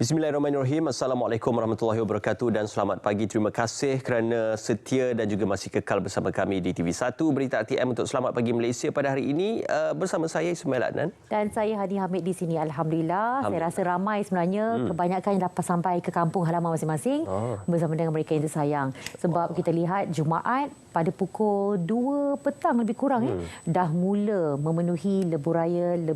Bismillahirrahmanirrahim. Assalamualaikum warahmatullahi wabarakatuh dan selamat pagi. Terima kasih kerana setia dan juga masih kekal bersama kami di TV1 Berita RTM untuk Selamat Pagi Malaysia pada hari ini bersama saya Ismail Adnan. Dan saya Hadi Hamid di sini. Alhamdulillah. Saya rasa ramai sebenarnya kebanyakan yang dapat sampai ke kampung halaman masing-masing bersama dengan mereka yang tersayang. Sebab kita lihat Jumaat pada pukul 2 petang lebih kurang dah mula memenuhi lebuh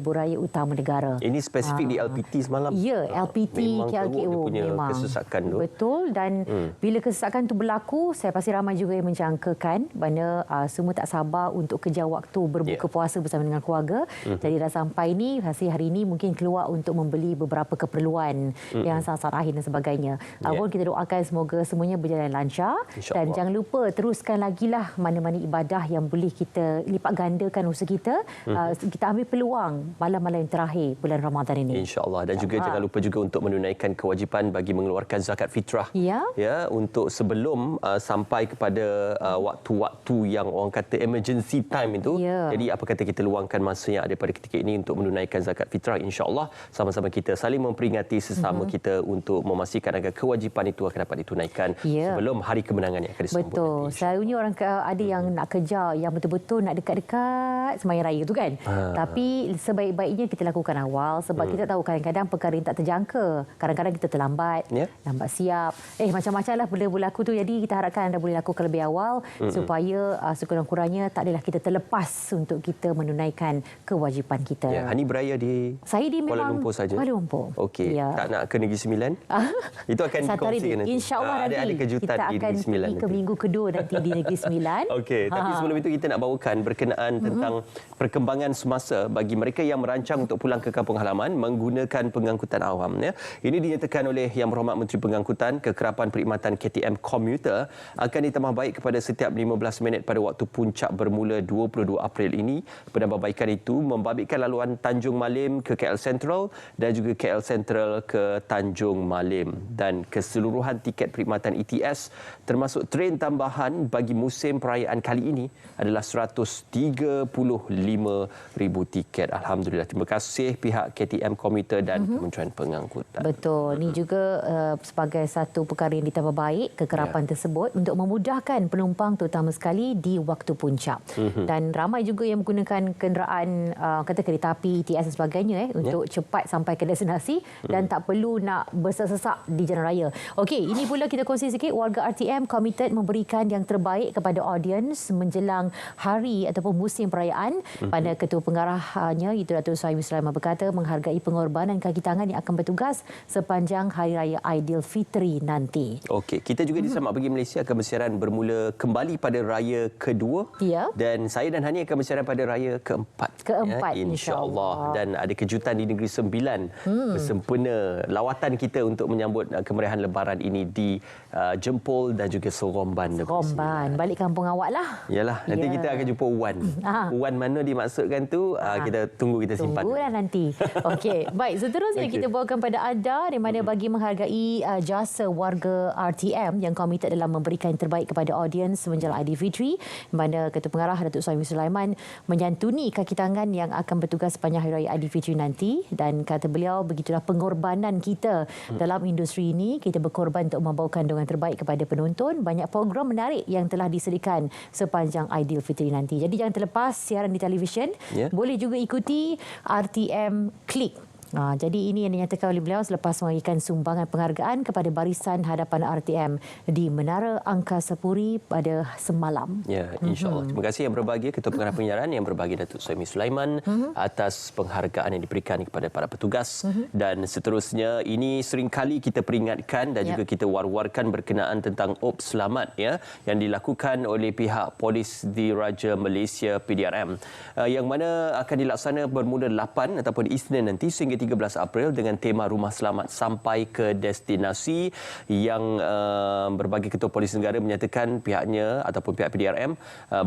raya utama negara. Ini spesifik di LPT semalam. Ya, LPT memang KLKO punya memang kesesakan tu. Betul, dan bila kesesakan tu berlaku, saya pasti ramai juga yang menjangkakan mana semua tak sabar untuk kejar waktu berbuka puasa bersama dengan keluarga. Jadi dah sampai ni, hasil hari ini mungkin keluar untuk membeli beberapa keperluan yang sangat-sangat akhir dan sebagainya. Pun kita doakan semoga semuanya berjalan lancar. Dan jangan lupa teruskan lagi lah mana-mana ibadah yang boleh kita lipat gandakan usaha kita. Kita ambil peluang malam-malam yang terakhir bulan Ramadan ini. InsyaAllah. Dan juga jangan lupa juga untuk menunaikan kewajipan bagi mengeluarkan zakat fitrah. Ya, untuk sebelum sampai kepada waktu-waktu yang orang kata emergency time itu. Jadi apa kata kita luangkan masa yang ada pada ketika ini untuk menunaikan zakat fitrah. InsyaAllah sama-sama kita saling memperingati sesama kita untuk memastikan agar kewajipan itu akan dapat ditunaikan sebelum hari kemenangan yang akan disambut. Betul. Selalunya orang ada yang nak kejar yang betul-betul nak dekat-dekat sembahyang raya tu kan. Tapi sebaik-baiknya kita lakukan awal sebab kita tahu kadang-kadang perkara yang tak terjangka. Kadang-kadang kita terlambat, lambat siap. Macam-macam lah benda berlaku tu. Jadi kita harapkan anda boleh lakukan lebih awal supaya sekurang-kurangnya tak adalah kita terlepas untuk kita menunaikan kewajipan kita. Hani beraya di Kuala Lumpur saja? Kuala Lumpur. Okey. Tak nak ke Negeri Sembilan? Itu akan dikongsikan nanti. InsyaAllah nanti ada kejutan kita di akan pergi ke minggu kedua nanti di Negeri Sembilan. Okey, tapi sebelum itu kita nak bawakan berkenaan tentang perkembangan semasa bagi mereka yang merancang untuk pulang ke kampung halaman menggunakan pengangkutan awam. Ini dinyatakan oleh Yang Berhormat Menteri Pengangkutan Kekerapan Perkhidmatan KTM Komuter akan ditambah baik kepada setiap 15 minit pada waktu puncak bermula 22 April ini. Penambahbaikan itu membabitkan laluan Tanjung Malim ke KL Sentral dan juga KL Sentral ke Tanjung Malim, dan keseluruhan tiket perkhidmatan ETS termasuk train tambahan bagi musim perayaan kali ini adalah 135,000 tiket. Alhamdulillah. Terima kasih pihak KTM Komuter dan Kementerian Pengangkutan. Betul. Ini juga sebagai satu perkara yang ditambah baik kekerapan tersebut untuk memudahkan penumpang terutama sekali di waktu puncak. Dan ramai juga yang menggunakan kenderaan kata kereta api, ETS dan sebagainya untuk cepat sampai ke destinasi dan tak perlu nak bersesak-sesak di jalan raya. Okey, ini pula kita kongsi sikit. Warga RTM komited memberikan yang terbaik kepada audiens menjelang hari ataupun musim perayaan. Pada Ketua Pengarahnya itu Datuk Seri Sulaiman berkata menghargai pengorbanan kaki tangan yang akan bertugas sepanjang Hari Raya Aidilfitri nanti. Okey, kita juga di Selamat Pagi Malaysia akan bersiaran bermula kembali pada raya kedua. Dan saya dan Hani akan bersiaran pada raya keempat. InsyaAllah. Dan ada kejutan di Negeri Sembilan bersempena lawatan kita untuk menyambut kemeriahan Lebaran ini di Jempol dan juga Seromban. Seromban. Balik kampung awak lah. Yalah, nanti kita akan jumpa Wan. Wan mana dimaksudkan tu, kita tunggu, kita simpan. Tunggulah nanti. Okey, baik. Seterusnya kita bawakan pada anda di mana bagi menghargai jasa warga RTM yang komited dalam memberikan yang terbaik kepada audiens menjelang Aidilfitri, di mana Ketua Pengarah Datuk Seri Sulaiman menyantuni kaki tangan yang akan bertugas sepanjang Hari Raya Aidilfitri nanti, dan kata beliau begitulah pengorbanan kita dalam industri ini. Kita berkorban untuk membawakan dongan terbaik kepada penonton. Banyak program menarik yang telah disediakan sepanjang Aidilfitri nanti. Jadi jangan terlepas siaran di televisyen. Boleh juga ikuti RTM Klik. Jadi ini yang dinyatakan oleh beliau selepas memberikan sumbangan penghargaan kepada barisan hadapan RTM di Menara Angkasa Puri pada semalam. Ya, insyaAllah. Terima kasih yang berbahagia Ketua Pengarah Penyiaran, yang berbahagia Datuk Seri Sulaiman atas penghargaan yang diberikan kepada para petugas. Dan seterusnya, ini seringkali kita peringatkan dan juga kita war-warkan berkenaan tentang OPS Selamat yang dilakukan oleh pihak Polis Diraja Malaysia PDRM, yang mana akan dilaksana bermula 8 ataupun Isnin nanti sehingga 13 April dengan tema Rumah Selamat Sampai ke Destinasi, yang berbagai ketua polis negara menyatakan pihaknya ataupun pihak PDRM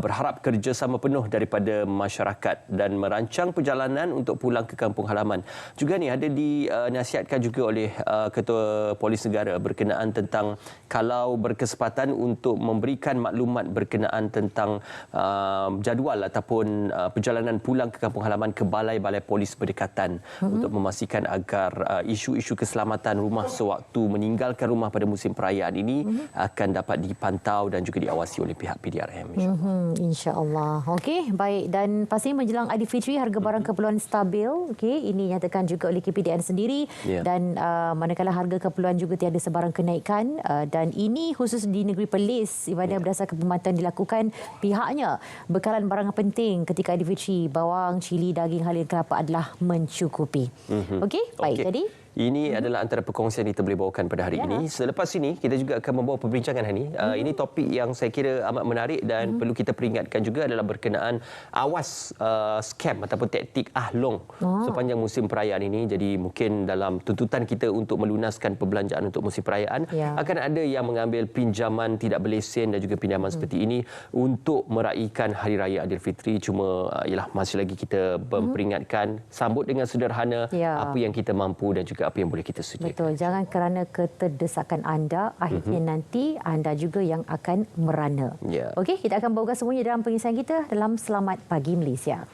berharap kerjasama penuh daripada masyarakat dan merancang perjalanan untuk pulang ke kampung halaman. Juga ni ada dinasihatkan juga oleh ketua polis negara berkenaan tentang kalau berkesempatan untuk memberikan maklumat berkenaan tentang jadual ataupun perjalanan pulang ke kampung halaman ke balai-balai polis berdekatan untuk memastikan agar isu-isu keselamatan rumah sewaktu meninggalkan rumah pada musim perayaan ini akan dapat dipantau dan juga diawasi oleh pihak PDRM. InsyaAllah. Okey, baik. Dan pastinya menjelang Aidilfitri, harga barang keperluan stabil. Okey, ini nyatakan juga oleh KPDN sendiri. Dan manakala harga keperluan juga tiada sebarang kenaikan. Dan ini khusus di negeri Perlis, di mana berdasarkan pemantauan dilakukan pihaknya, bekalan barang penting ketika Aidilfitri, bawang, cili, daging, halia kelapa adalah mencukupi. Okey, baik. Jadi ini adalah antara perkongsian yang kita boleh bawakan pada hari ini. Selepas ini, kita juga akan membawa perbincangan hari ini. Ini topik yang saya kira amat menarik dan perlu kita peringatkan juga adalah berkenaan awas skam ataupun taktik ahlong sepanjang musim perayaan ini. Jadi mungkin dalam tuntutan kita untuk melunaskan perbelanjaan untuk musim perayaan, akan ada yang mengambil pinjaman tidak berlesen dan juga pinjaman seperti ini untuk meraihkan Hari Raya Aidilfitri. Cuma masih lagi kita memperingatkan, sambut dengan sederhana apa yang kita mampu dan juga apa yang boleh kita sediakan. Betul, jangan kerana keterdesakan anda, akhirnya nanti anda juga yang akan merana. Okey, kita akan bawakan semuanya dalam pengisahan kita dalam Selamat Pagi Malaysia.